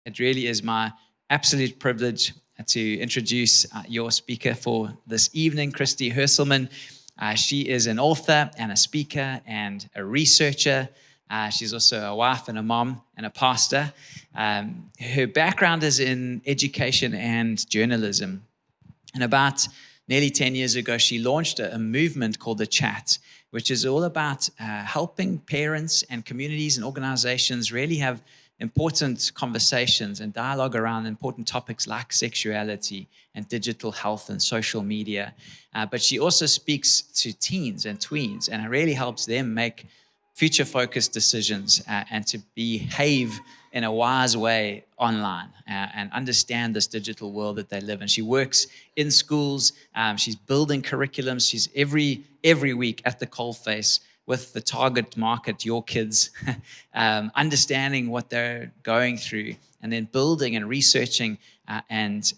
It really is my absolute privilege to introduce your speaker for this evening, Christy Herselman. She is an author and a speaker and a researcher. She's also a wife and a mom and a pastor. Her background is in education and journalism. And about nearly 10 years ago, she launched a movement called The Chat, which is all about helping parents and communities and organizations really have important conversations and dialogue around important topics like sexuality and digital health and social media. But she also speaks to teens and tweens, and it really helps them make future-focused decisions and to behave in a wise way online and understand this digital world that they live in. She works in schools. She's building curriculums. She's every week at the coalface with the target market, your kids, understanding what they're going through, and then building and researching and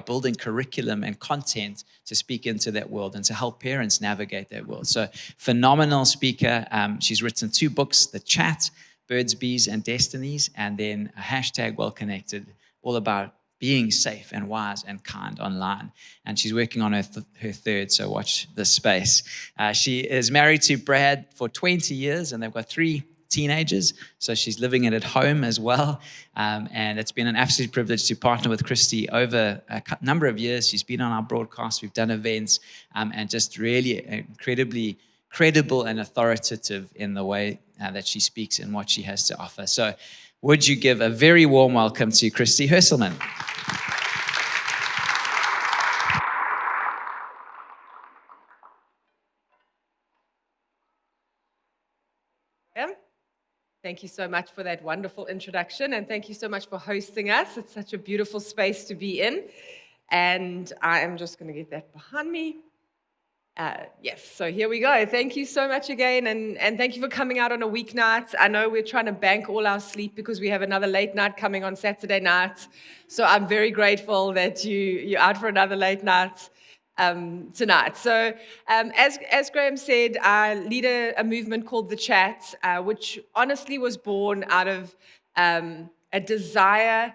building curriculum and content to speak into that world and to help parents navigate that world. So phenomenal speaker. She's written 2 books, The Chat, Birds, Bees, and Destinies, and then a hashtag wellconnected, all about being safe and wise and kind online. And she's working on her third, so watch this space. She is married to Brad for 20 years, and they've got 3 teenagers, so she's living it at home as well. And it's been an absolute privilege to partner with Christy over a number of years. She's been on our broadcast, we've done events, and just really incredibly credible and authoritative in the way that she speaks and what she has to offer. So would you give a very warm welcome to Christy Herselman? Thank you so much for that wonderful introduction, and thank you so much for hosting us. It's such a beautiful space to be in, and I am just going to get that behind me. Yes, so here we go. Thank you so much again, and thank you for coming out on a weeknight. I know we're trying to bank all our sleep because we have another late night coming on Saturday night, so I'm very grateful that you're out for another late night tonight. So as Graham said, I lead a movement called The Chat, which honestly was born out of a desire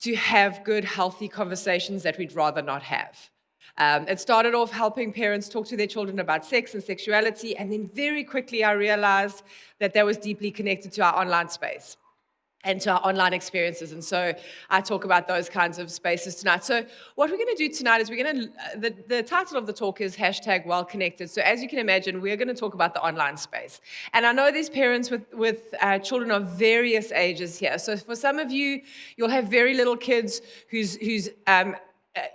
to have good, healthy conversations that we'd rather not have. It started off helping parents talk to their children about sex and sexuality, and then very quickly I realized that was deeply connected to our online space and to our online experiences. And so I talk about those kinds of spaces tonight. So what we're going to do tonight is the title of the talk is hashtag wellconnected. So as you can imagine, we're going to talk about the online space. And I know there's parents with children of various ages here. So for some of you, you'll have very little kids whose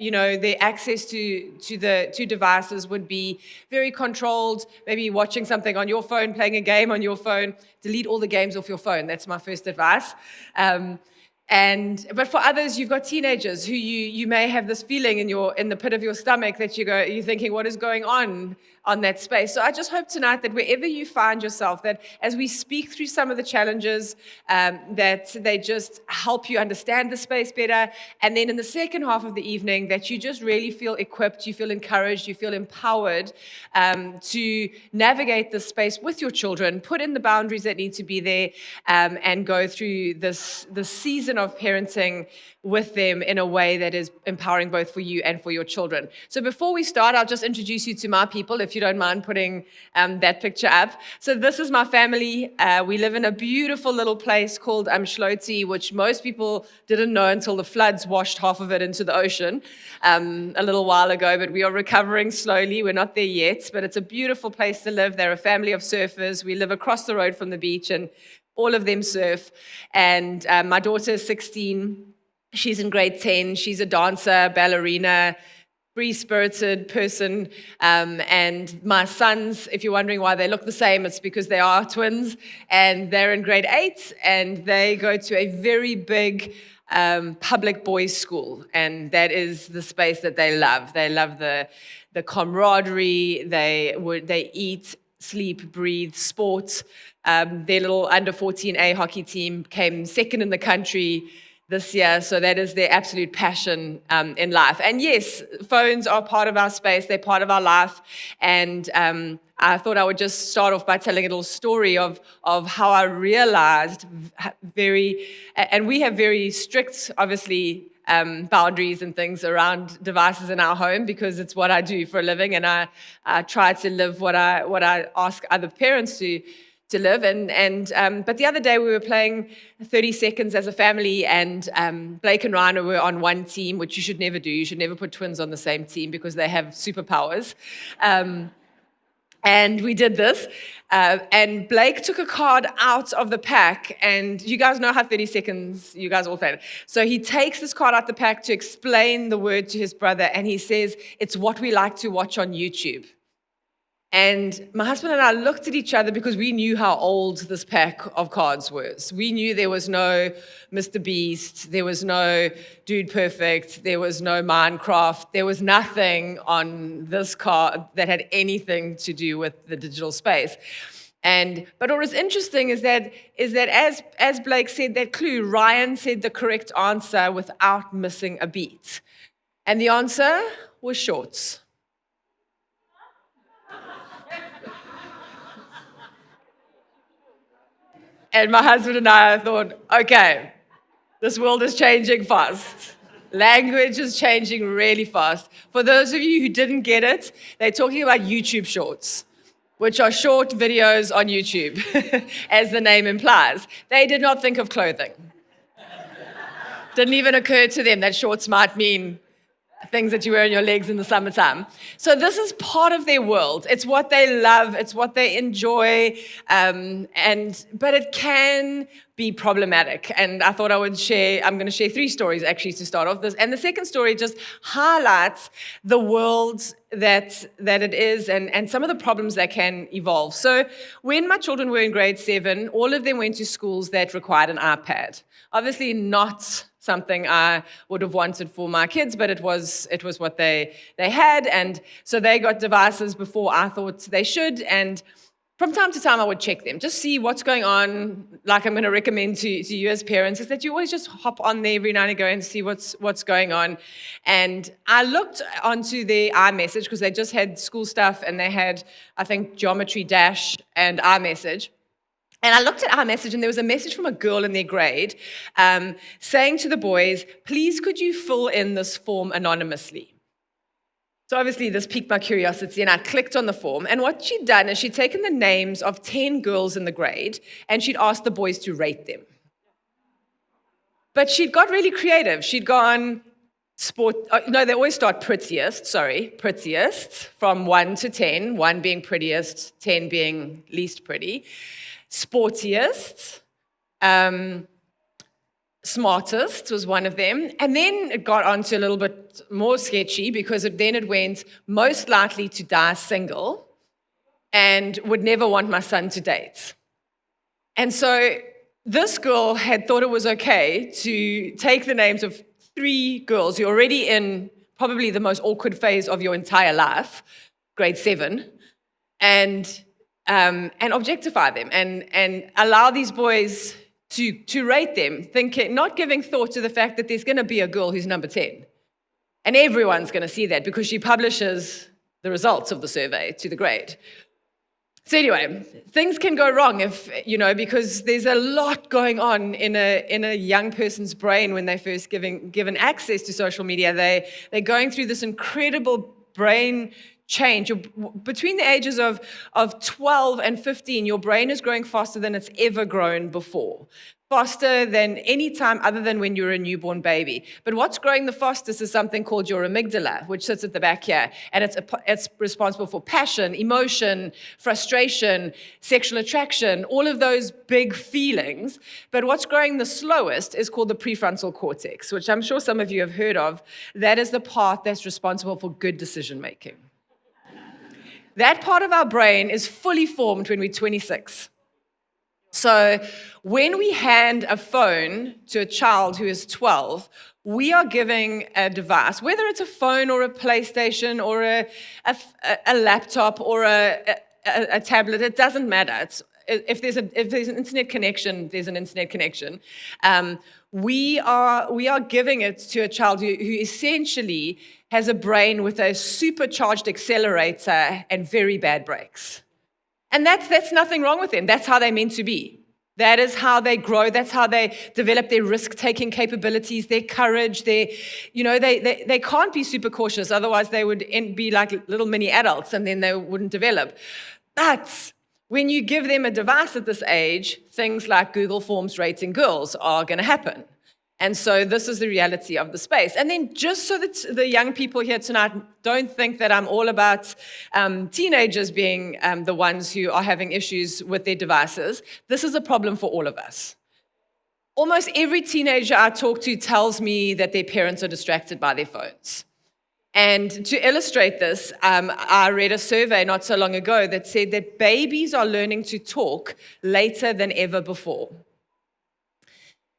their access to the 2 devices would be very controlled, maybe watching something on your phone, playing a game on your phone. Delete all the games off your phone. That's my first advice. But for others, you've got teenagers who you may have this feeling in the pit of your stomach that you're thinking, what is going on that space? So I just hope tonight that wherever you find yourself, that as we speak through some of the challenges, that they just help you understand the space better. And then in the second half of the evening, that you just really feel equipped, you feel encouraged, you feel empowered to navigate this space with your children, put in the boundaries that need to be there, and go through this season of parenting with them in a way that is empowering both for you and for your children. So before we start, I'll just introduce you to my people, if you don't mind putting that picture up. So this is my family. We live in a beautiful little place called Umhloti, which most people didn't know until the floods washed half of it into the ocean a little while ago, but we are recovering slowly. We're not there yet, but it's a beautiful place to live. They're a family of surfers. We live across the road from the beach, and all of them surf. And my daughter is 16. She's in grade 10. She's a dancer, ballerina, free-spirited person. And my sons, if you're wondering why they look the same, it's because they are twins. And they're in grade 8, and they go to a very big public boys' school. And that is the space that they love. They love the camaraderie. They eat, sleep, breathe, sport. Their little under 14A hockey team came second in the country this year. So that is their absolute passion in life. And yes, phones are part of our space. They're part of our life. And I thought I would just start off by telling a little story of how I realized and we have very strict, obviously, boundaries and things around devices in our home because it's what I do for a living, and I try to live what I ask other parents to live. But the other day we were playing 30 seconds as a family, and Blake and Ryan were on one team, which you should never do. You should never put twins on the same team because they have superpowers. And we did this, and Blake took a card out of the pack, and you guys know how 30 seconds, you guys all played it. So he takes this card out the pack to explain the word to his brother, and he says, "It's what we like to watch on YouTube." And my husband and I looked at each other because we knew how old this pack of cards was. We knew there was no Mr. Beast, there was no Dude Perfect, there was no Minecraft, there was nothing on this card that had anything to do with the digital space. But what was interesting is that as Blake said that clue, Ryan said the correct answer without missing a beat. And the answer was shorts. And my husband and I thought, okay, this world is changing fast. Language is changing really fast. For those of you who didn't get it, they're talking about YouTube Shorts, which are short videos on YouTube, as the name implies. They did not think of clothing. Didn't even occur to them that shorts might mean things that you wear on your legs in the summertime. So this is part of their world. It's what they love. It's what they enjoy. But it can be problematic. And I thought I'm going to share 3 stories actually to start off this. And the second story just highlights the world that it is and some of the problems that can evolve. So when my children were in grade 7, all of them went to schools that required an iPad. Obviously not something I would have wanted for my kids, but it was what they had. And so they got devices before I thought they should. And from time to time, I would check them, just see what's going on. Like I'm going to recommend to you as parents is that you always just hop on there every now and again and see what's going on. And I looked onto their iMessage because they just had school stuff and they had, I think, Geometry Dash and iMessage. And I looked at our message, and there was a message from a girl in their grade saying to the boys, "Please, could you fill in this form anonymously?" So obviously, this piqued my curiosity, and I clicked on the form. And what she'd done is she'd taken the names of 10 girls in the grade, and she'd asked the boys to rate them. But she'd got really creative. She'd gone they always start prettiest, from 1 to 10, 1 being prettiest, 10 being least pretty. Sportiest, smartest was one of them. And then it got on to a little bit more sketchy because then it went most likely to die single and would never want my son to date. And so this girl had thought it was okay to take the names of 3 girls who are already in probably the most awkward phase of your entire life, grade 7, and objectify them and allow these boys to rate them, not giving thought to the fact that there's going to be a girl who's number 10. And everyone's going to see that because she publishes the results of the survey to the grade. So anyway, things can go wrong because there's a lot going on in a young person's brain when they're first given access to social media. They're going through this incredible brain change. Between the ages of 12 and 15, your brain is growing faster than it's ever grown before. Faster than any time other than when you're a newborn baby. But what's growing the fastest is something called your amygdala, which sits at the back here. And it's responsible for passion, emotion, frustration, sexual attraction, all of those big feelings. But what's growing the slowest is called the prefrontal cortex, which I'm sure some of you have heard of. That is the part that's responsible for good decision making. That part of our brain is fully formed when we're 26. So when we hand a phone to a child who is 12, we are giving a device, whether it's a phone or a PlayStation or a laptop or a tablet, it doesn't matter. if there's an internet connection, there's an internet connection. We are giving it to a child who essentially has a brain with a supercharged accelerator and very bad brakes. And that's nothing wrong with them. That's how they're meant to be. That is how they grow. That's how they develop their risk-taking capabilities, their courage. They can't be super cautious. Otherwise, they would be like little mini adults, and then they wouldn't develop. But when you give them a device at this age, things like Google Forms rating girls are going to happen. And so this is the reality of the space. And then just so that the young people here tonight don't think that I'm all about teenagers being the ones who are having issues with their devices, this is a problem for all of us. Almost every teenager I talk to tells me that their parents are distracted by their phones. And to illustrate this, I read a survey not so long ago that said that babies are learning to talk later than ever before.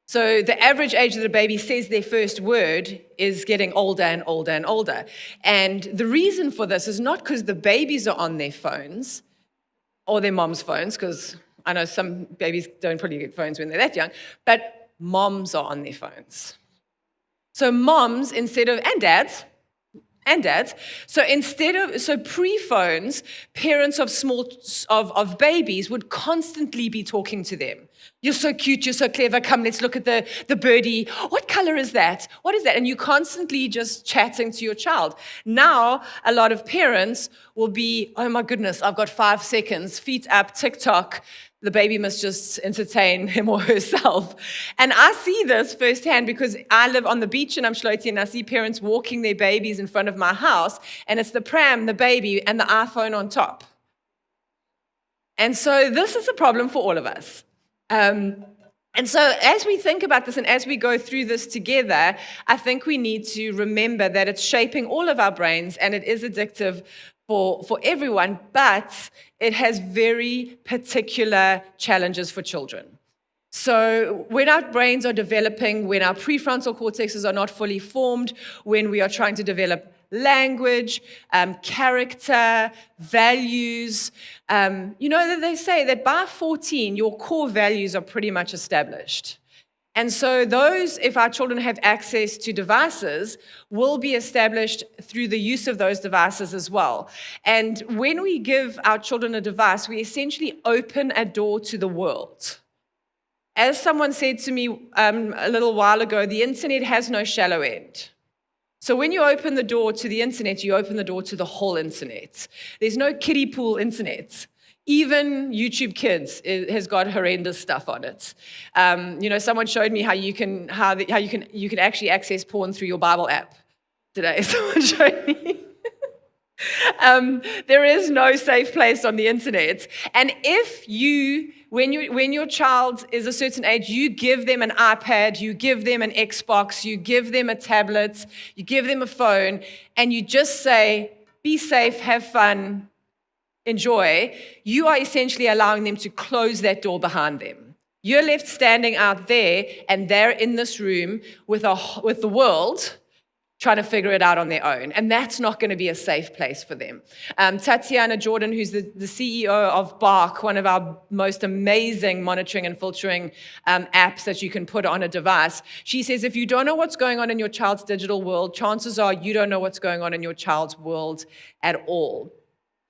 So the average age that a baby says their first word is getting older and older and older. And the reason for this is not because the babies are on their phones or their mom's phones, because I know some babies don't probably get phones when they're that young, but moms are on their phones. So moms, and dads, so pre-phones, parents of babies would constantly be talking to them. You're so cute, you're so clever, come, let's look at the birdie. What color is that? What is that? And you're constantly just chatting to your child. Now, a lot of parents will be, oh my goodness, I've got 5 seconds, feet up, TikTok. The baby must just entertain him or herself. And I see this firsthand because I live on the beach in Umdloti, and I see parents walking their babies in front of my house, and it's the pram, the baby, and the iPhone on top. And so this is a problem for all of us. And so as we think about this and as we go through this together, I think we need to remember that it's shaping all of our brains, and it is addictive for everyone, but it has very particular challenges for children. So when our brains are developing, when our prefrontal cortexes are not fully formed, when we are trying to develop language, character, values, that they say that by 14, your core values are pretty much established. And so those, if our children have access to devices, will be established through the use of those devices as well. And when we give our children a device, we essentially open a door to the world. As someone said to me a little while ago, the internet has no shallow end. So when you open the door to the internet, you open the door to the whole internet. There's no kiddie pool internet. Even YouTube Kids has got horrendous stuff on it. Someone showed me how you can actually access porn through your Bible app today. Someone showed me. There is no safe place on the internet. And if when your child is a certain age, you give them an iPad, you give them an Xbox, you give them a tablet, you give them a phone, and you just say, be safe, have fun, enjoy, you are essentially allowing them to close that door behind them. You're left standing out there, and they're in this room with the world, trying to figure it out on their own. And that's not going to be a safe place for them. Tatiana Jordan, who's the CEO of Bark, one of our most amazing monitoring and filtering apps that you can put on a device, she says, if you don't know what's going on in your child's digital world, chances are you don't know what's going on in your child's world at all.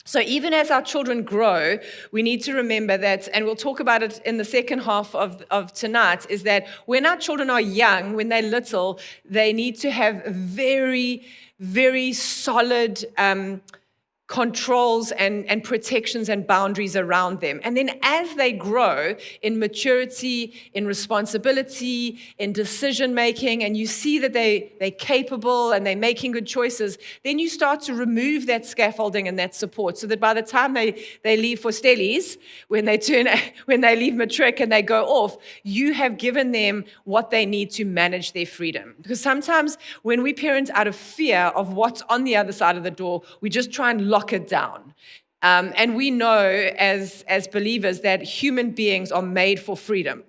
So even as our children grow, we need to remember that, and we'll talk about it in the second half of tonight, is that when our children are young, when they're little, they need to have very, very solid controls and protections and boundaries around them. And then as they grow in maturity, in responsibility, in decision making, and you see that they're capable and they're making good choices, then you start to remove that scaffolding and that support, so that by the time they leave for Stellies, when they leave matric and they go off, you have given them what they need to manage their freedom. Because sometimes when we parent out of fear of what's on the other side of the door, we just try and lock it down. And we know as believers that human beings are made for freedom.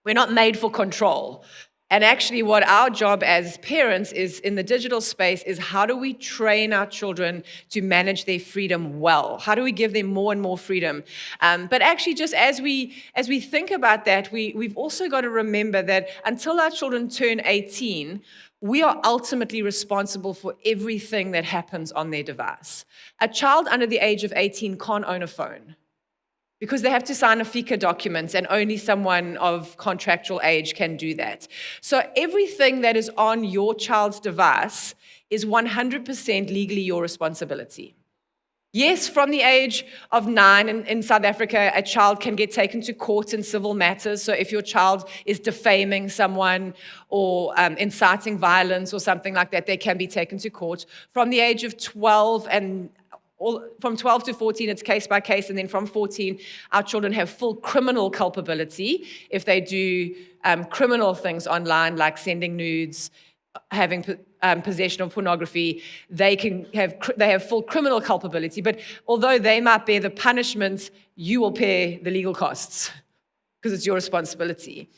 We're not made for control. And actually, what our job as parents is in the digital space is how do we train our children to manage their freedom well? How do we give them more and more freedom? But actually, just as we think about that, we've also got to remember that until our children turn 18, we are ultimately responsible for everything that happens on their device. A child under the age of 18 can't own a phone, because they have to sign a FICA document, and only someone of contractual age can do that. So everything that is on your child's device is 100% legally your responsibility. Yes, from the age of 9 in South Africa, a child can get taken to court in civil matters. So if your child is defaming someone or inciting violence or something like that, they can be taken to court. From the age of 12 and from 12 to 14, it's case by case, and then from 14, our children have full criminal culpability if they do criminal things online, like sending nudes, having possession of pornography. They have full criminal culpability. But although they might bear the punishment, you will pay the legal costs because it's your responsibility.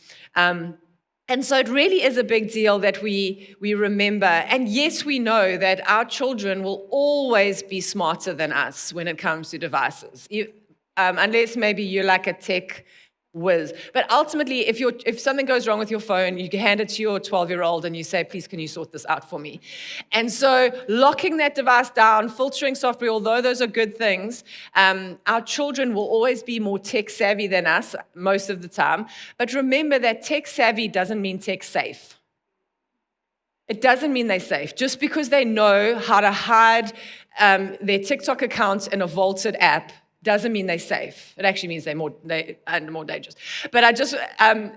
And so it really is a big deal that we remember. And yes, we know that our children will always be smarter than us when it comes to devices, unless maybe you're like a tech whiz. But ultimately, if something goes wrong with your phone, you can hand it to your 12-year-old and you say, please, can you sort this out for me? And so locking that device down, filtering software, although those are good things, our children will always be more tech savvy than us most of the time. But remember that tech savvy doesn't mean tech safe. It doesn't mean they're safe. Just because they know how to hide their TikTok account in a vaulted app doesn't mean they're safe. It actually means they're more dangerous. But I just,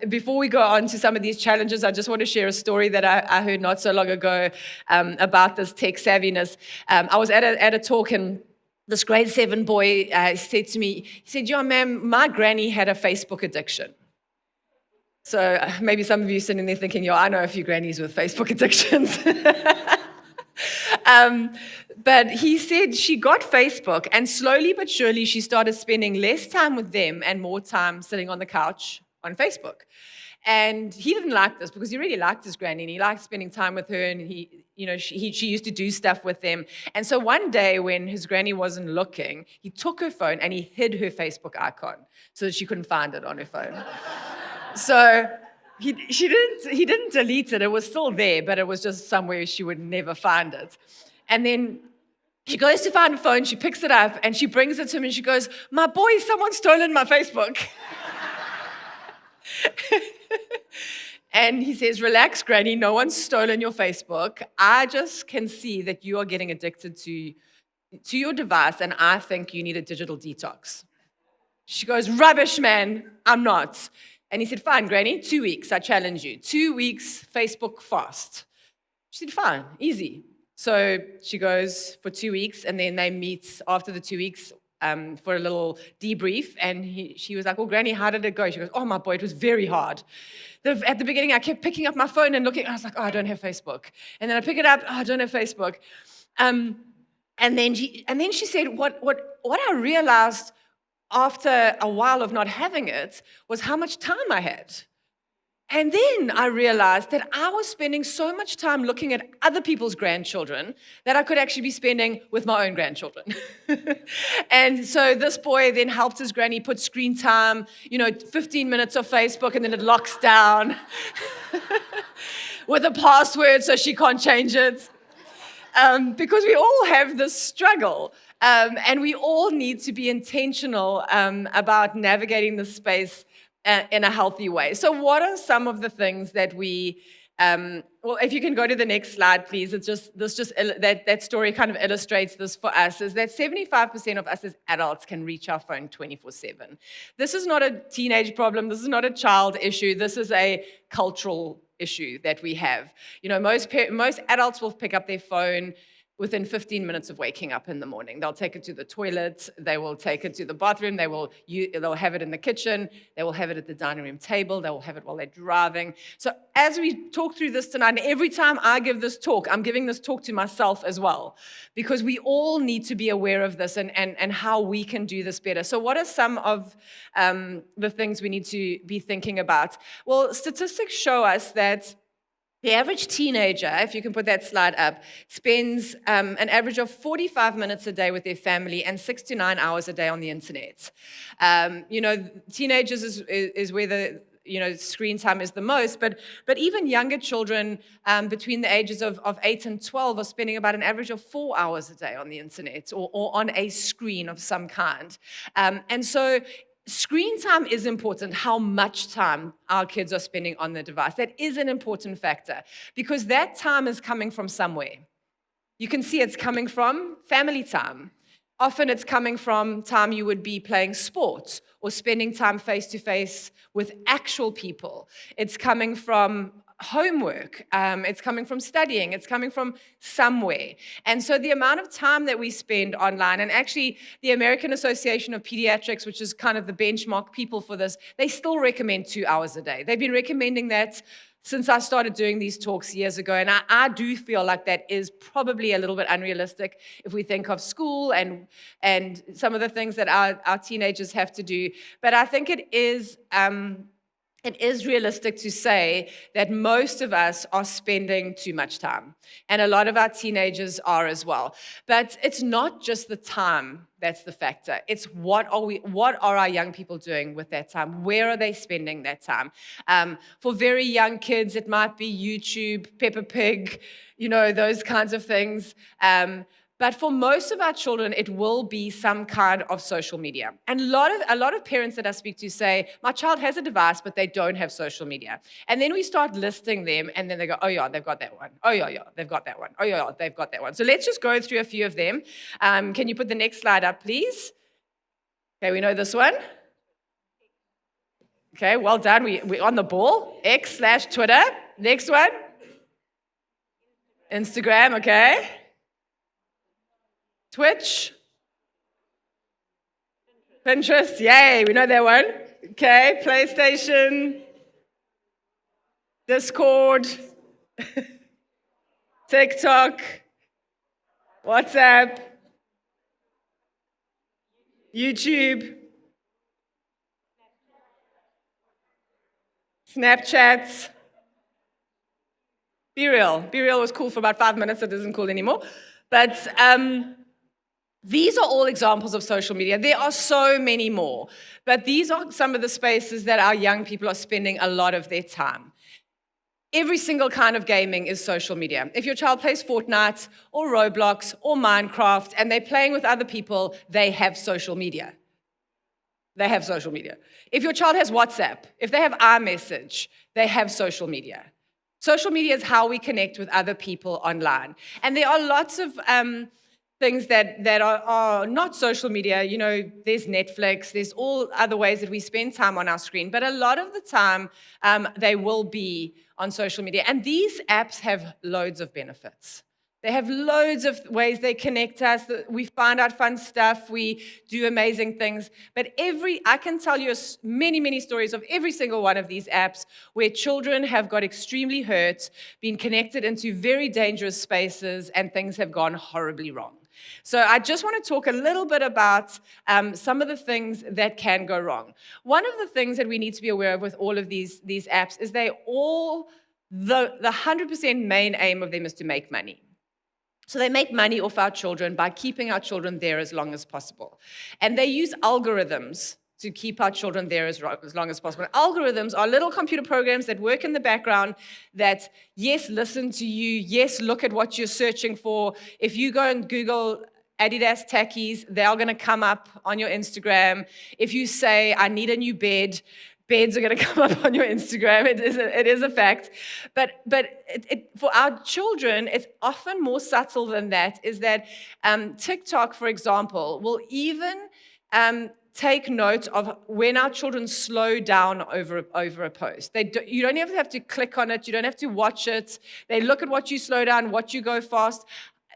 before we go on to some of these challenges, I just want to share a story that I heard not so long ago about this tech savviness. I was at a talk, and this grade 7 boy said to me, he said, "Yeah, ma'am, my granny had a Facebook addiction." So maybe some of you sitting there thinking, "Yeah, I know a few grannies with Facebook addictions." But he said she got Facebook, and slowly but surely she started spending less time with them and more time sitting on the couch on Facebook. And he didn't like this because he really liked his granny and he liked spending time with her, and she used to do stuff with them. And so one day when his granny wasn't looking, he took her phone and he hid her Facebook icon so that she couldn't find it on her phone. So he didn't delete it. It was still there, but it was just somewhere she would never find it. And then she goes to find a phone, she picks it up, and she brings it to him, and she goes, "My boy, someone's stolen my Facebook." And he says, "Relax, Granny, no one's stolen your Facebook. I just can see that you are getting addicted to your device, and I think you need a digital detox." She goes, "Rubbish, man, I'm not." And he said, "Fine, Granny, 2 weeks, I challenge you. 2 weeks Facebook fast." She said, "Fine, easy." So she goes for 2 weeks, and then they meet after the 2 weeks for a little debrief. And she was like, "Well, Granny, how did it go?" She goes, "Oh, my boy, it was very hard. At the beginning, I kept picking up my phone and looking. I was like, oh, I don't have Facebook. And then I pick it up, oh, I don't have Facebook. And then she said, what I realized after a while of not having it was how much time I had. And then I realized that I was spending so much time looking at other people's grandchildren that I could actually be spending with my own grandchildren. And so this boy then helped his granny put screen time, 15 minutes of Facebook, and then it locks down with a password so she can't change it. Because we all have this struggle. And we all need to be intentional about navigating this space in a healthy way. So what are some of the things that we, well, if you can go to the next slide, please. That story kind of illustrates this for us, is that 75% of us as adults can reach our phone 24/7. This is not a teenage problem. This is not a child issue. This is a cultural issue that we have. Most adults will pick up their phone within 15 minutes of waking up in the morning. They'll take it to the toilet, they will take it to the bathroom, they'll have it in the kitchen, they will have it at the dining room table, they will have it while they're driving. So as we talk through this tonight, and every time I give this talk, I'm giving this talk to myself as well, because we all need to be aware of this and how we can do this better. So what are some of the things we need to be thinking about? Well, statistics show us that The average teenager, if you can put that slide up, spends an average of 45 minutes a day with their family and 6 to 9 hours a day on the internet. Teenagers is where the screen time is the most, but even younger children between the ages of 8 and 12 are spending about an average of 4 hours a day on the internet or on a screen of some kind. And so screen time is important, how much time our kids are spending on the device. That is an important factor because that time is coming from somewhere. You can see it's coming from family time. Often it's coming from time you would be playing sports or spending time face-to-face with actual people. It's coming from homework. It's coming from studying. It's coming from somewhere. And so the amount of time that we spend online, and actually the American Association of Pediatrics, which is kind of the benchmark people for this, they still recommend 2 hours a day. They've been recommending that since I started doing these talks years ago, and I do feel like that is probably a little bit unrealistic if we think of school and some of the things that our teenagers have to do. But I think it is realistic to say that most of us are spending too much time, and a lot of our teenagers are as well. But it's not just the time that's the factor. It's what are our young people doing with that time? Where are they spending that time? For very young kids, it might be YouTube, Peppa Pig, those kinds of things. But for most of our children, it will be some kind of social media. And a lot of parents that I speak to say, my child has a device, but they don't have social media. And then we start listing them, and then they go, oh yeah, they've got that one. Oh yeah, they've got that one. Oh yeah, they've got that one. So let's just go through a few of them. Can you put the next slide up, please? Okay, we know this one. Okay, well done. We're on the ball. X/Twitter. Next one. Instagram, okay. Twitch, Pinterest, yay, we know that one. Okay, PlayStation, Discord, TikTok, WhatsApp, YouTube, Snapchat. Be Real. Be Real was cool for about 5 minutes. It isn't cool anymore. But these are all examples of social media. There are so many more, but these are some of the spaces that our young people are spending a lot of their time. Every single kind of gaming is social media. If your child plays Fortnite or Roblox or Minecraft and they're playing with other people, they have social media. They have social media. If your child has WhatsApp, if they have iMessage, they have social media. Social media is how we connect with other people online. And there are lots of things that are not social media. There's Netflix, there's all other ways that we spend time on our screen, but a lot of the time they will be on social media. And these apps have loads of benefits. They have loads of ways they connect us. We find out fun stuff. We do amazing things. But I can tell you many, many stories of every single one of these apps where children have got extremely hurt, been connected into very dangerous spaces, and things have gone horribly wrong. So I just want to talk a little bit about some of the things that can go wrong. One of the things that we need to be aware of with all of these apps is the 100% main aim of them is to make money. So they make money off our children by keeping our children there as long as possible. And they use algorithms to keep our children there as long as possible. Algorithms are little computer programs that work in the background that, yes, listen to you, yes, look at what you're searching for. If you go and Google Adidas Tackies, they're going to come up on your Instagram. If you say, I need a new bed, beds are going to come up on your Instagram. It is a fact. But for our children, it's often more subtle than that, is that TikTok, for example, will even take note of when our children slow down over a post. You don't even have to click on it. You don't have to watch it. They look at what you slow down, what you go fast.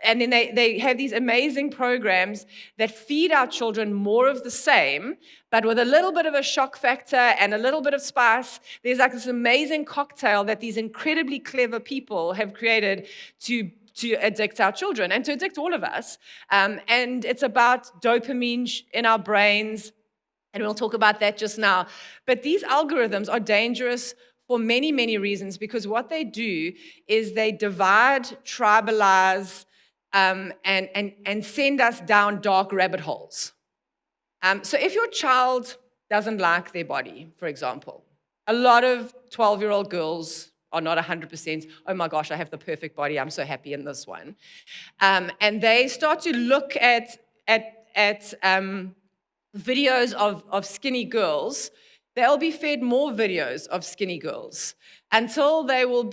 And then they have these amazing programs that feed our children more of the same, but with a little bit of a shock factor and a little bit of spice. There's like this amazing cocktail that these incredibly clever people have created to addict our children and to addict all of us. And it's about dopamine in our brains, and we'll talk about that just now. But these algorithms are dangerous for many, many reasons, because what they do is they divide, tribalize, and send us down dark rabbit holes. So if your child doesn't like their body, for example, a lot of 12-year-old girls are not 100%, oh my gosh, I have the perfect body, I'm so happy in this one. And they start to look at videos of skinny girls. They'll be fed more videos of skinny girls until they will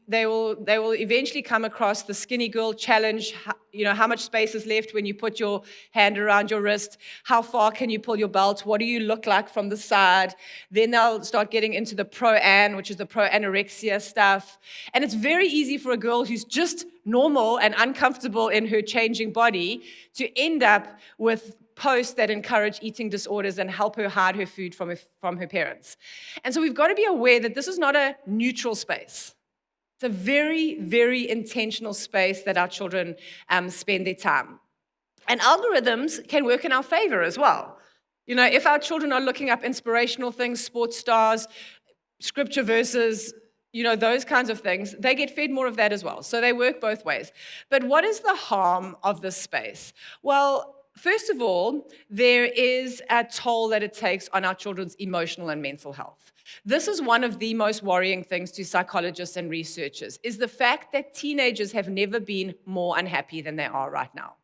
eventually come across the skinny girl challenge. How much space is left when you put your hand around your wrist? How far can you pull your belt? What do you look like from the side? Then they'll start getting into the pro-an, which is the pro-anorexia stuff. And it's very easy for a girl who's just normal and uncomfortable in her changing body to end up with posts that encourage eating disorders and help her hide her food from her parents. And so we've got to be aware that this is not a neutral space. It's a very, very intentional space that our children spend their time. And algorithms can work in our favor as well. If our children are looking up inspirational things, sports stars, scripture verses, those kinds of things, they get fed more of that as well. So they work both ways. But what is the harm of this space? Well, first of all, there is a toll that it takes on our children's emotional and mental health. This is one of the most worrying things to psychologists and researchers, is the fact that teenagers have never been more unhappy than they are right now.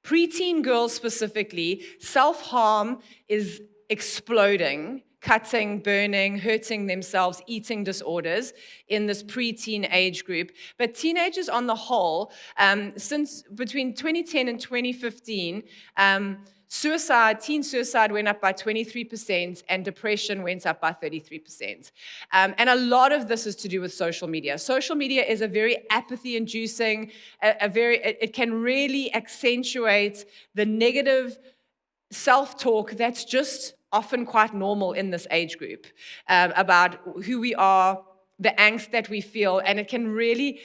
Preteen girls specifically, self-harm is exploding, cutting, burning, hurting themselves, eating disorders in this preteen age group. But teenagers on the whole, since between 2010 and 2015, teen suicide went up by 23% and depression went up by 33%. And a lot of this is to do with social media. Social media is a very apathy-inducing, it can really accentuate the negative self-talk that's just often quite normal in this age group, about who we are, the angst that we feel, and it can really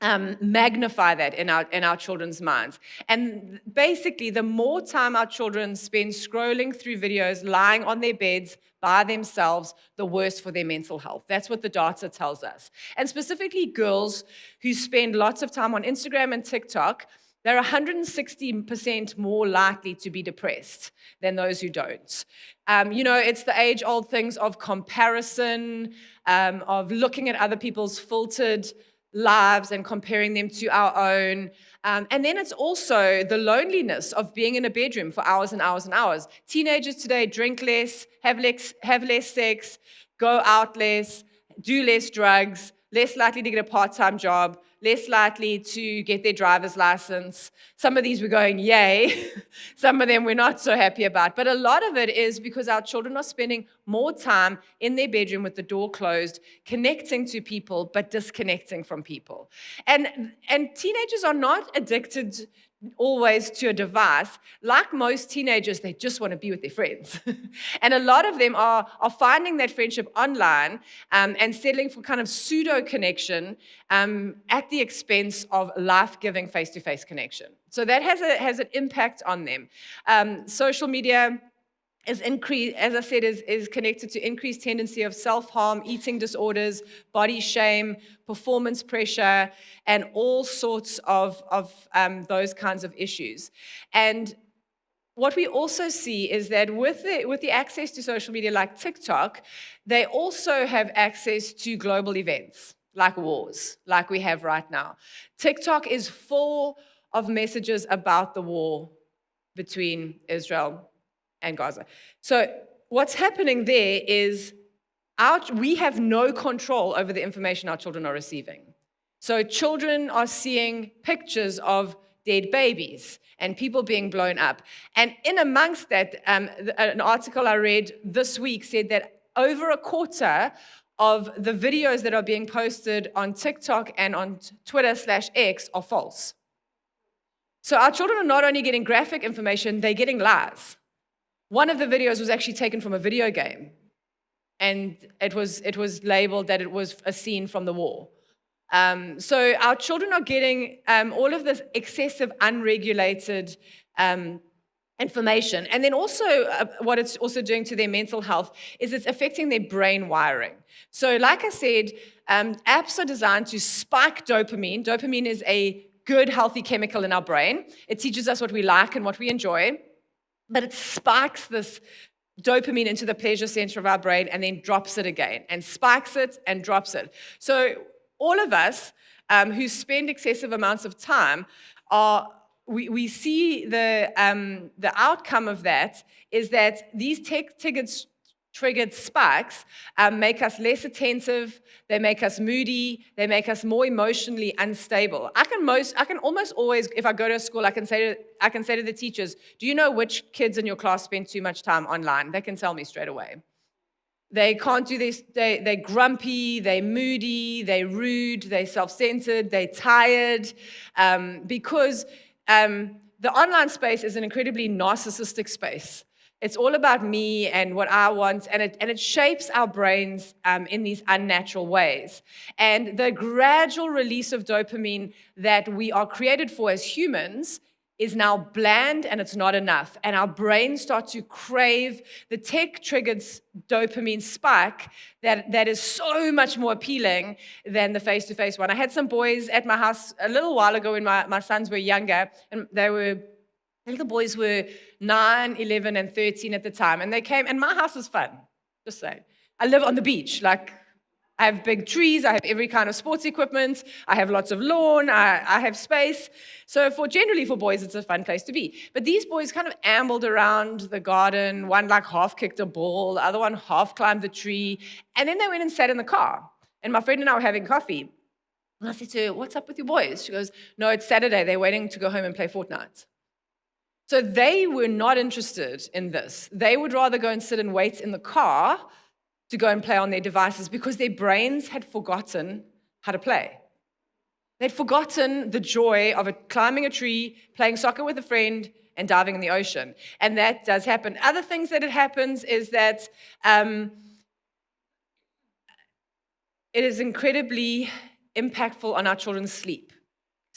magnify that in our children's minds. And basically, the more time our children spend scrolling through videos, lying on their beds by themselves, the worse for their mental health. That's what the data tells us. And specifically girls who spend lots of time on Instagram and TikTok, they're 160% more likely to be depressed than those who don't. It's the age-old things of comparison, of looking at other people's filtered lives and comparing them to our own. And then it's also the loneliness of being in a bedroom for hours and hours and hours. Teenagers today drink less, have less sex, go out less, do less drugs, less likely to get a part-time job, less likely to get their driver's license. Some of these we're going, yay. Some of them we're not so happy about. But a lot of it is because our children are spending more time in their bedroom with the door closed, connecting to people, but disconnecting from people. And teenagers are not addicted always to a device. Like most teenagers, they just want to be with their friends. And a lot of them are finding that friendship online and settling for kind of pseudo connection at the expense of life-giving face-to-face connection. So that has an impact on them. Social media is connected to increased tendency of self-harm, eating disorders, body shame, performance pressure, and all sorts of those kinds of issues. And what we also see is that with the access to social media like TikTok, they also have access to global events like wars, like we have right now. TikTok is full of messages about the war between Israel and Gaza. So what's happening there is we have no control over the information our children are receiving. So children are seeing pictures of dead babies and people being blown up. And in amongst that, an article I read this week said that over a quarter of the videos that are being posted on TikTok and on Twitter/X are false. So our children are not only getting graphic information, they're getting lies. One of the videos was actually taken from a video game, and it was labeled that it was a scene from the war. So our children are getting all of this excessive, unregulated information. And then also what it's also doing to their mental health is it's affecting their brain wiring. So like I said, apps are designed to spike dopamine. Dopamine is a good, healthy chemical in our brain. It teaches us what we like and what we enjoy, but it spikes this dopamine into the pleasure center of our brain and then drops it again, and spikes it and drops it. So all of us who spend excessive amounts of time we see the outcome of that is that these triggered spikes make us less attentive, they make us moody, they make us more emotionally unstable. I can almost always, if I go to a school, I can say to the teachers, do you know which kids in your class spend too much time online? They can tell me straight away. They can't do this, they're grumpy, they're moody, they're rude, they're self-centered, they're tired, because the online space is an incredibly narcissistic space. It's all about me and what I want, and it shapes our brains in these unnatural ways. And the gradual release of dopamine that we are created for as humans is now bland, and it's not enough. And our brains start to crave the tech-triggered dopamine spike that is so much more appealing than the face-to-face one. I had some boys at my house a little while ago when my sons were younger, and the little boys were 9, 11, and 13 at the time. And they came, and my house is fun, just saying. I live on the beach, I have big trees, I have every kind of sports equipment, I have lots of lawn, I have space. So generally for boys, it's a fun place to be. But these boys kind of ambled around the garden, one half kicked a ball, the other one half climbed the tree, and then they went and sat in the car. And my friend and I were having coffee. And I said to her, what's up with your boys? She goes, no, it's Saturday, they're waiting to go home and play Fortnite. So they were not interested in this. They would rather go and sit and wait in the car to go and play on their devices because their brains had forgotten how to play. They'd forgotten the joy of climbing a tree, playing soccer with a friend, and diving in the ocean. And that does happen. Other things that it happens is that it is incredibly impactful on our children's sleep.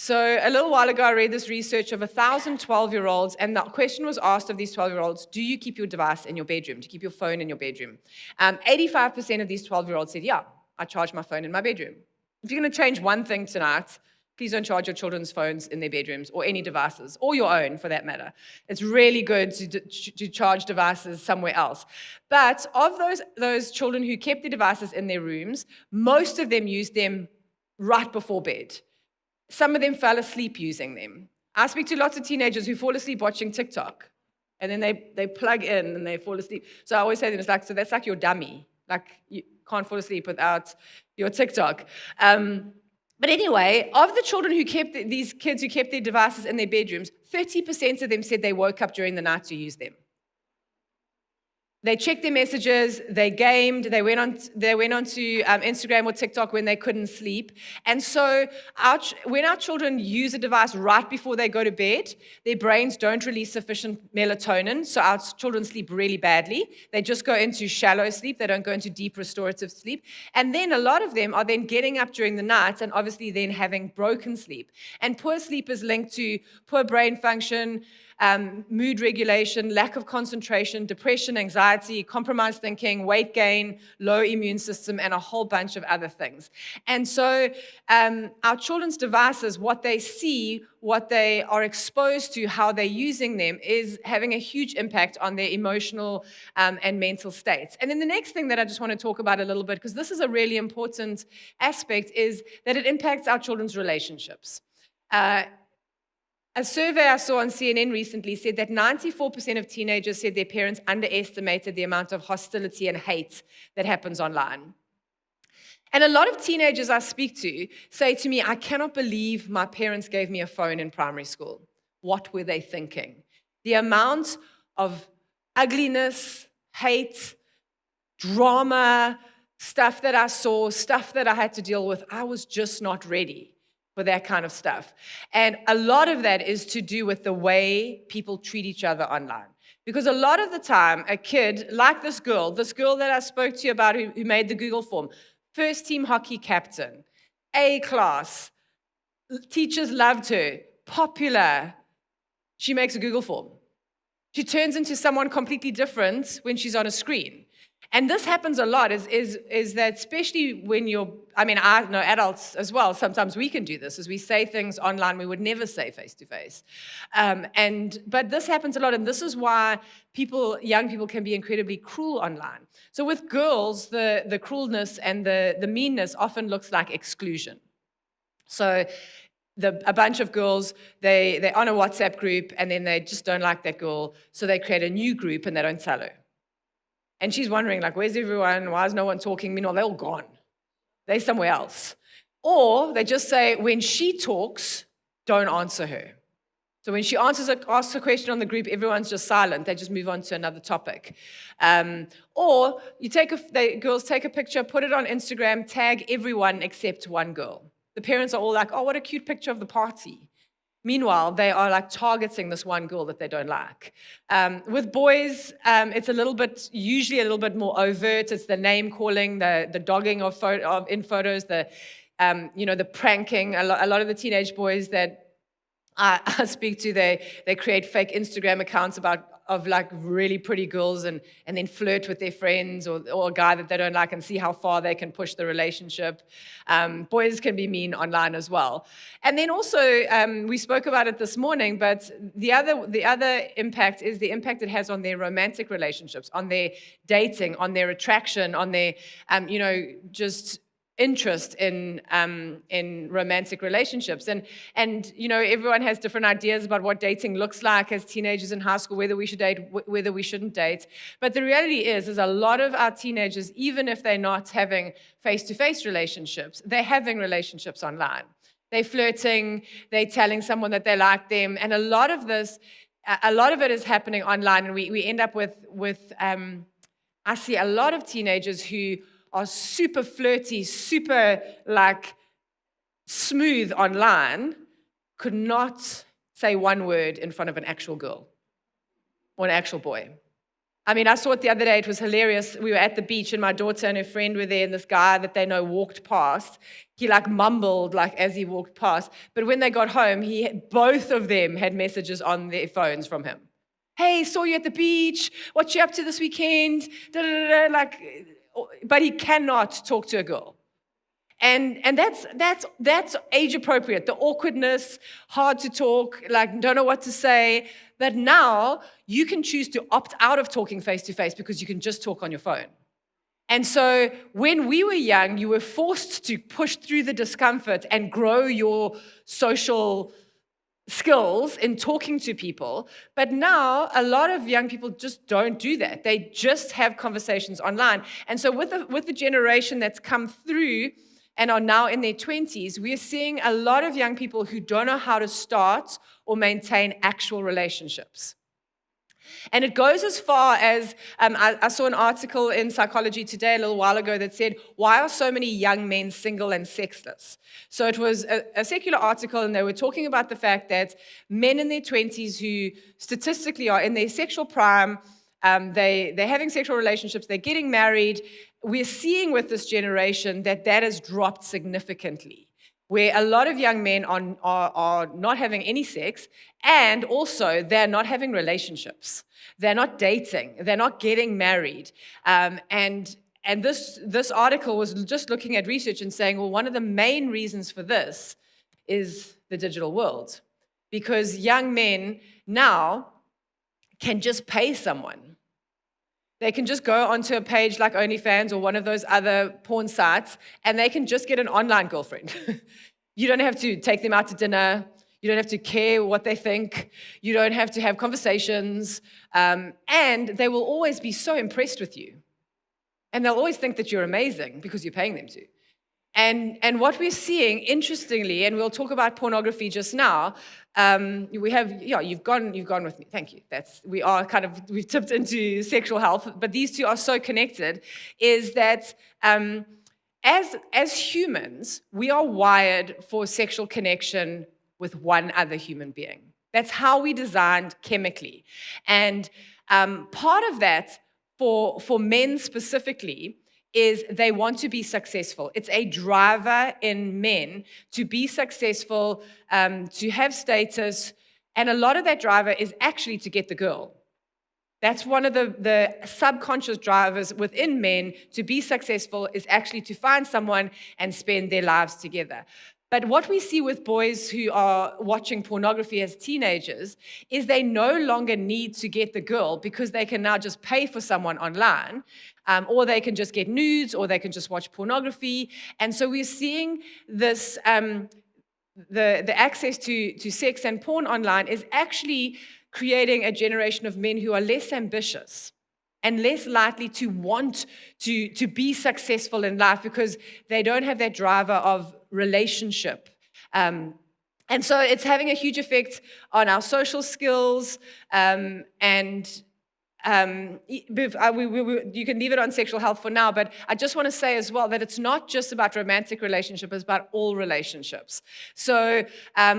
So a little while ago, I read this research of 1,000 12-year-olds, and the question was asked of these 12-year-olds, do you keep your device in your bedroom? Do you keep your phone in your bedroom? 85% of these 12-year-olds said, yeah, I charge my phone in my bedroom. If you're going to change one thing tonight, please don't charge your children's phones in their bedrooms or any devices, or your own for that matter. It's really good to charge devices somewhere else. But of those children who kept their devices in their rooms, most of them used them right before bed. Some of them fell asleep using them. I speak to lots of teenagers who fall asleep watching TikTok, and then they plug in and they fall asleep. So I always say to them, so that's like your dummy. You can't fall asleep without your TikTok. But anyway, of the children these kids who kept their devices in their bedrooms, 30% of them said they woke up during the night to use them. They checked their messages, they gamed, they went on to Instagram or TikTok when they couldn't sleep. And so when our children use a device right before they go to bed, their brains don't release sufficient melatonin, so our children sleep really badly. They just go into shallow sleep, they don't go into deep restorative sleep. And then a lot of them are then getting up during the night and obviously then having broken sleep. And poor sleep is linked to poor brain function, mood regulation, lack of concentration, depression, anxiety, compromised thinking, weight gain, low immune system, and a whole bunch of other things. And so our children's devices, what they see, what they are exposed to, how they're using them, is having a huge impact on their emotional and mental states. And then the next thing that I just want to talk about a little bit, because this is a really important aspect, is that it impacts our children's relationships. A survey I saw on CNN recently said that 94% of teenagers said their parents underestimated the amount of hostility and hate that happens online. And a lot of teenagers I speak to say to me, I cannot believe my parents gave me a phone in primary school. What were they thinking? The amount of ugliness, hate, drama, stuff that I saw, stuff that I had to deal with, I was just not ready for that kind of stuff. And a lot of that is to do with the way people treat each other online. Because a lot of the time, a kid, like this girl that I spoke to you about who made the Google form, first team hockey captain, A class, teachers loved her, popular, she makes a Google form. She turns into someone completely different when she's on a screen. And this happens a lot, is that especially when I know adults as well, sometimes we can do this, as we say things online we would never say face-to-face. But this happens a lot, and this is why young people can be incredibly cruel online. So with girls, the cruelness and the meanness often looks like exclusion. So a bunch of girls, they're on a WhatsApp group, and then they just don't like that girl, so they create a new group and they don't tell her. And she's wondering, like, where's everyone? Why is no one talking? Meanwhile, they're all gone. They're somewhere else. Or they just say, when she talks, don't answer her. So when she asks a question on the group, everyone's just silent. They just move on to another topic. Or girls take a picture, put it on Instagram, tag everyone except one girl. The parents are all like, oh, what a cute picture of the party. Meanwhile, they are like targeting this one girl that they don't like. With boys, it's usually a little bit more overt. It's the name calling, the dogging in photos, the pranking. A lot of the teenage boys that I speak to, they create fake Instagram accounts of like really pretty girls and then flirt with their friends or a guy that they don't like and see how far they can push the relationship. Boys can be mean online as well. And then also, we spoke about it this morning, but the other impact is the impact it has on their romantic relationships, on their dating, on their attraction, on their, just interest in romantic relationships. And everyone has different ideas about what dating looks like as teenagers in high school, whether we should date, whether we shouldn't date. But the reality is a lot of our teenagers, even if they're not having face-to-face relationships, they're having relationships online. They're flirting, they're telling someone that they like them, and a lot of it is happening online, and we end up with I see a lot of teenagers who are super flirty, super like smooth online, could not say one word in front of an actual girl or an actual boy. I mean, I saw it the other day. It was hilarious. We were at the beach, and my daughter and her friend were there, and this guy that they know walked past. He like mumbled like as he walked past. But when they got home, both of them had messages on their phones from him. Hey, saw you at the beach. What you up to this weekend? Da, da, da, da, like. But he cannot talk to a girl. And that's age appropriate. The awkwardness, hard to talk, like don't know what to say. But now you can choose to opt out of talking face to face because you can just talk on your phone. And so when we were young, you were forced to push through the discomfort and grow your social skills in talking to people. But now a lot of young people just don't do that. They just have conversations online. And so with the generation that's come through and are now in their 20s, we're seeing a lot of young people who don't know how to start or maintain actual relationships. And it goes as far as, I saw an article in Psychology Today a little while ago that said, why are so many young men single and sexless? So it was a secular article, and they were talking about the fact that men in their 20s who statistically are in their sexual prime, they're having sexual relationships, they're getting married. We're seeing with this generation that has dropped significantly, where a lot of young men are not having any sex, and also they're not having relationships. They're not dating. They're not getting married. And this article was just looking at research and saying, well, one of the main reasons for this is the digital world. Because young men now can just pay someone. They can just go onto a page like OnlyFans or one of those other porn sites, and they can just get an online girlfriend. You don't have to take them out to dinner. You don't have to care what they think. You don't have to have conversations. And they will always be so impressed with you. And they'll always think that you're amazing because you're paying them to. And what we're seeing, interestingly, and we'll talk about pornography just now, we have, you've gone with me. Thank you. We've tipped into sexual health, but these two are so connected, is that as humans, we are wired for sexual connection with one other human being. That's how we designed chemically. And part of that, for men specifically, is they want to be successful. It's a driver in men to be successful, to have status, and a lot of that driver is actually to get the girl. That's one of the subconscious drivers within men to be successful, is actually to find someone and spend their lives together. But what we see with boys who are watching pornography as teenagers is they no longer need to get the girl, because they can now just pay for someone online, or they can just get nudes, or they can just watch pornography. And so we're seeing this, the access to sex and porn online is actually creating a generation of men who are less ambitious and less likely to want to be successful in life, because they don't have that driver of relationship. And so it's having a huge effect on our social skills, and you can leave it on sexual health for now, but I just want to say as well that it's not just about romantic relationships, it's about all relationships. So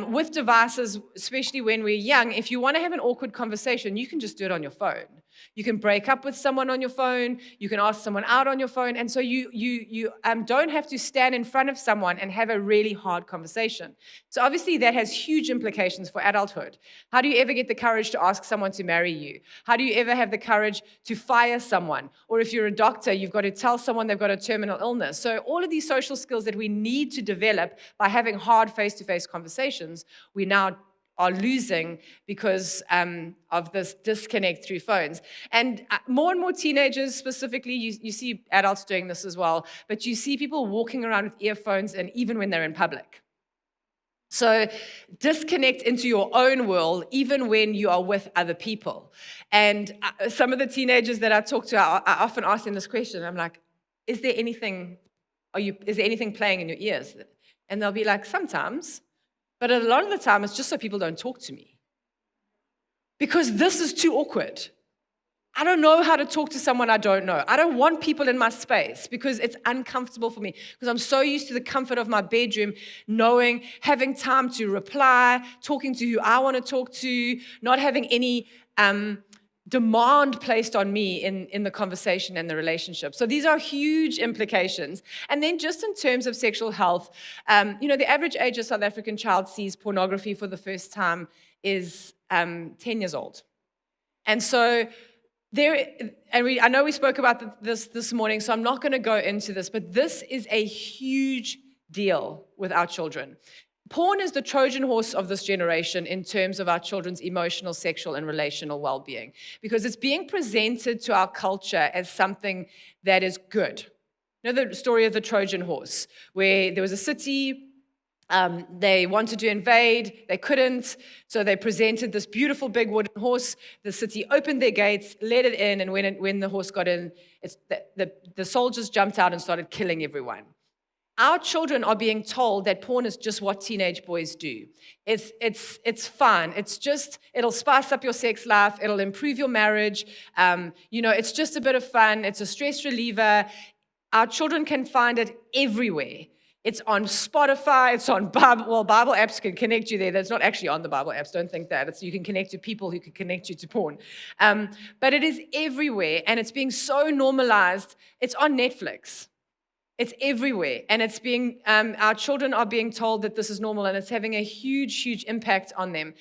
with devices, especially when we're young, if you want to have an awkward conversation, you can just do it on your phone. You can break up with someone on your phone. You can ask someone out on your phone. And so you don't have to stand in front of someone and have a really hard conversation. So obviously that has huge implications for adulthood. How do you ever get the courage to ask someone to marry you? How do you ever have the courage to fire someone? Or if you're a doctor, you've got to tell someone they've got a terminal illness. So all of these social skills that we need to develop by having hard face-to-face conversations, we now are losing because of this disconnect through phones. And more and more teenagers specifically, you see adults doing this as well, but you see people walking around with earphones, and even when they're in public. So disconnect into your own world, even when you are with other people. And some of the teenagers that I talk to, I often ask them this question. I'm like, is there anything playing in your ears? And they'll be like, sometimes. But a lot of the time, it's just so people don't talk to me. Because this is too awkward. I don't know how to talk to someone I don't know. I don't want people in my space because it's uncomfortable for me. Because I'm so used to the comfort of my bedroom, knowing, having time to reply, talking to who I want to talk to, not having any demand placed on me in the conversation and the relationship. So these are huge implications. And then just in terms of sexual health, the average age a South African child sees pornography for the first time is 10 years old. And so I know we spoke about this morning, so I'm not going to go into this, but this is a huge deal with our children. Porn is the Trojan horse of this generation in terms of our children's emotional, sexual, and relational well-being, because it's being presented to our culture as something that is good. You know the story of the Trojan horse, where there was a city, they wanted to invade, they couldn't, so they presented this beautiful big wooden horse. The city opened their gates, let it in, and when the horse got in, the soldiers jumped out and started killing everyone. Our children are being told that porn is just what teenage boys do. It's fun. It'll spice up your sex life. It'll improve your marriage. It's just a bit of fun. It's a stress reliever. Our children can find it everywhere. It's on Spotify. It's on Bible apps can connect you there. That's not actually on the Bible apps. Don't think that. You can connect to people who can connect you to porn. But it is everywhere, and it's being so normalized. It's on Netflix. It's everywhere, and it's being. Our children are being told that this is normal, and it's having a huge, huge impact on them.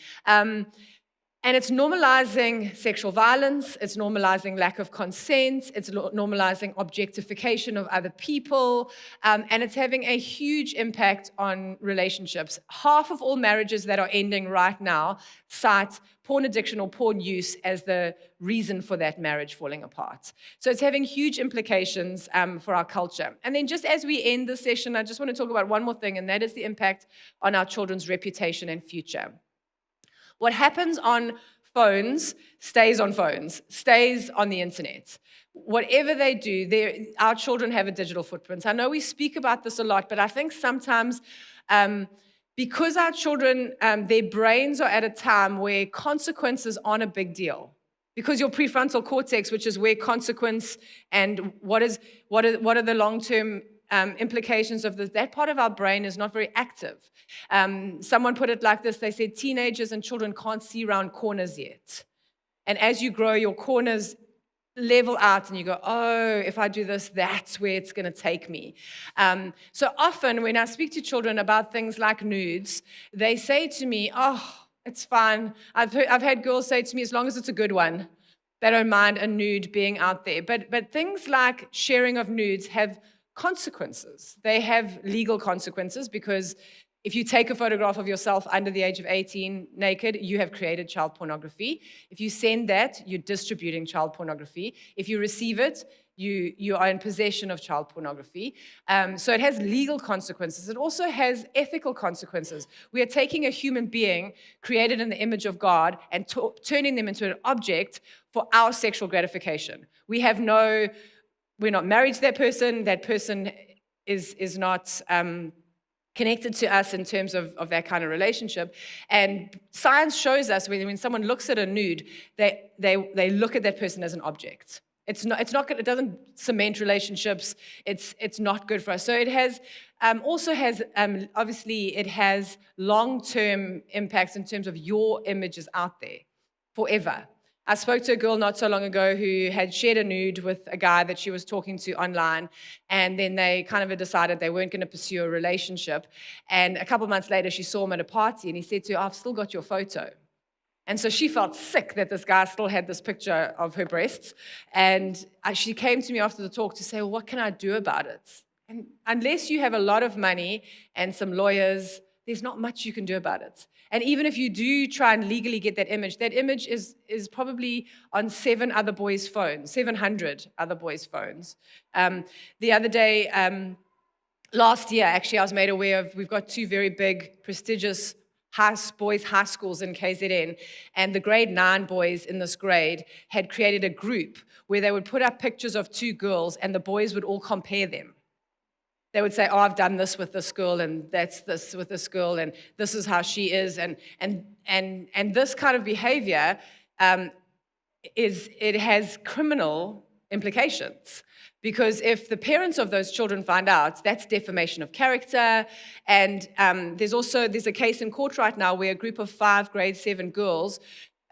And it's normalizing sexual violence. It's normalizing lack of consent. It's normalizing objectification of other people, and it's having a huge impact on relationships. Half of all marriages that are ending right now cite porn addiction or porn use as the reason for that marriage falling apart. So it's having huge implications for our culture. And then just as we end this session, I just want to talk about one more thing, and that is the impact on our children's reputation and future. What happens on phones, stays on the internet. Whatever they do, our children have a digital footprint. I know we speak about this a lot, but I think sometimes because our children, their brains are at a time where consequences aren't a big deal. Because your prefrontal cortex, which is where consequence and what are the long-term implications of this, that part of our brain is not very active. Someone put it like this. They said teenagers and children can't see around corners yet. And as you grow, your corners level out and you go, oh, if I do this, that's where it's going to take me. So often when I speak to children about things like nudes, they say to me, oh, it's fine. I've had girls say to me, as long as it's a good one. They don't mind a nude being out there. But things like sharing of nudes have consequences. They have legal consequences, because if you take a photograph of yourself under the age of 18 naked, you have created child pornography. If you send that, you're distributing child pornography. If you receive it, you are in possession of child pornography. So it has legal consequences. It also has ethical consequences. We are taking a human being created in the image of God and turning them into an object for our sexual gratification. We're not married to that person. That person is not connected to us in terms of that kind of relationship. And science shows us when someone looks at a nude, they look at that person as an object. It doesn't cement relationships. It's not good for us. So it has obviously it has long-term impacts in terms of your images out there forever. I spoke to a girl not so long ago who had shared a nude with a guy that she was talking to online, and then they kind of decided they weren't going to pursue a relationship. And a couple of months later, she saw him at a party, and he said to her, "I've still got your photo." And so she felt sick that this guy still had this picture of her breasts. And she came to me after the talk to say, "Well, what can I do about it?" And unless you have a lot of money and some lawyers, there's not much you can do about it. And even if you do try and legally get that image is probably on 700 other boys' phones. The other day, last year, actually, I was made aware of, we've got two very big, prestigious boys' high schools in KZN, and the grade 9 boys in this grade had created a group where they would put up pictures of two girls, and the boys would all compare them. They would say, "Oh, I've done this with this girl, and that's this with this girl, and this is how she is," and this kind of behavior it has criminal implications. Because if the parents of those children find out, that's defamation of character. And there's a case in court right now where a group of 5 grade 7 girls,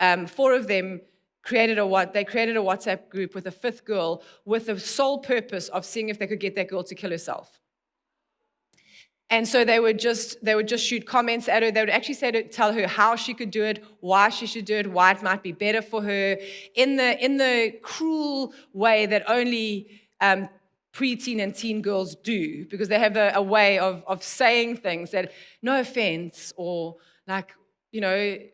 4 of them created a WhatsApp group with a 5th girl with the sole purpose of seeing if they could get that girl to kill herself. And so they would just shoot comments at her. They would actually tell her how she could do it, why she should do it, why it might be better for her, in the cruel way that only preteen and teen girls do, because they have a way of saying things that, no offense, or like,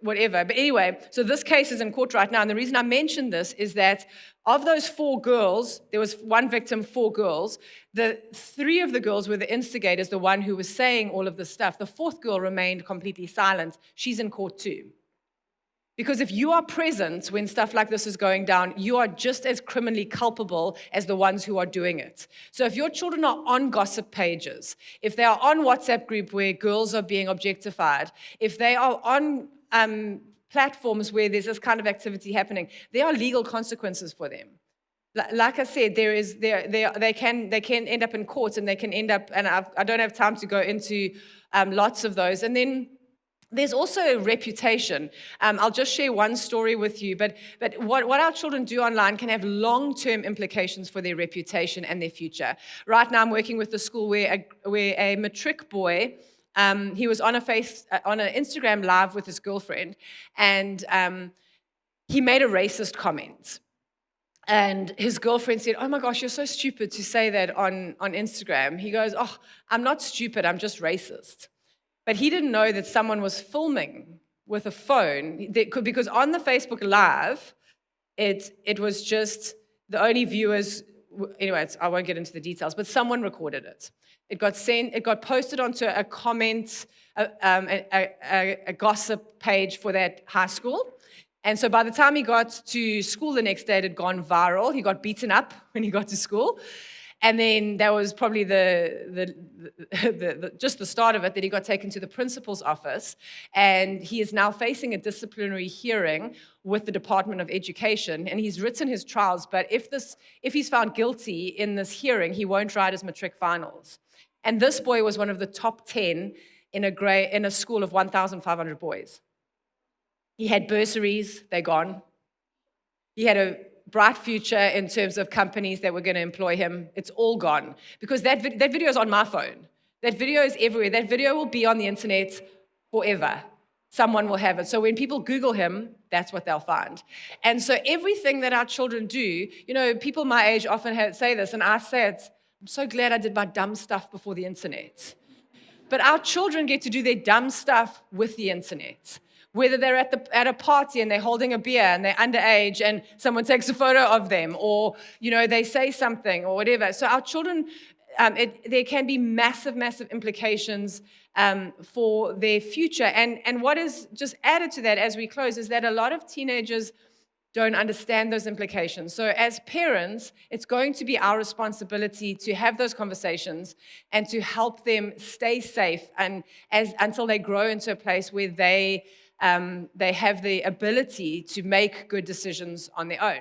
whatever. But anyway, so this case is in court right now. And the reason I mention this is that of those 4 girls, there was one victim, 4 girls. The 3 of the girls were the instigators, the one who was saying all of this stuff. The 4th girl remained completely silent. She's in court too. Because if you are present when stuff like this is going down, you are just as criminally culpable as the ones who are doing it. So if your children are on gossip pages, if they are on WhatsApp group where girls are being objectified, if they are on platforms where there's this kind of activity happening, there are legal consequences for them. Like I said, they can end up in courts, and they can end up, and I don't have time to go into lots of those. And then there's also reputation. I'll just share one story with you, but what our children do online can have long-term implications for their reputation and their future. Right now, I'm working with a school where a matric boy, he was on an Instagram live with his girlfriend, and he made a racist comment. And his girlfriend said, "Oh my gosh, you're so stupid to say that on Instagram." He goes, "Oh, I'm not stupid, I'm just racist." But he didn't know that someone was filming with a phone, because on the Facebook Live, it was just the only viewers. Anyway, I won't get into the details, but someone recorded it. It got posted onto a comment, a gossip page for that high school. And so by the time he got to school the next day, it had gone viral. He got beaten up when he got to school. And then that was probably just the start of it, that he got taken to the principal's office. And he is now facing a disciplinary hearing with the Department of Education. And he's written his trials, but if he's found guilty in this hearing, he won't write his matric finals. And this boy was one of the top 10 in a school of 1,500 boys. He had bursaries, they're gone. He had a bright future in terms of companies that were going to employ him. It's all gone, because that video is on my phone. That video is everywhere. That video will be on the internet forever. someone will have it. So when people Google him, that's what they'll find. And so everything that our children do, people my age often say this, and I say it, I'm so glad I did my dumb stuff before the internet. But our children get to do their dumb stuff with the internet. Whether they're at a party and they're holding a beer and they're underage and someone takes a photo of them, or they say something or whatever. So our children, there can be massive, massive implications for their future. And what is just added to that as we close is that a lot of teenagers don't understand those implications. So as parents, it's going to be our responsibility to have those conversations and to help them stay safe until they grow into a place where they have the ability to make good decisions on their own.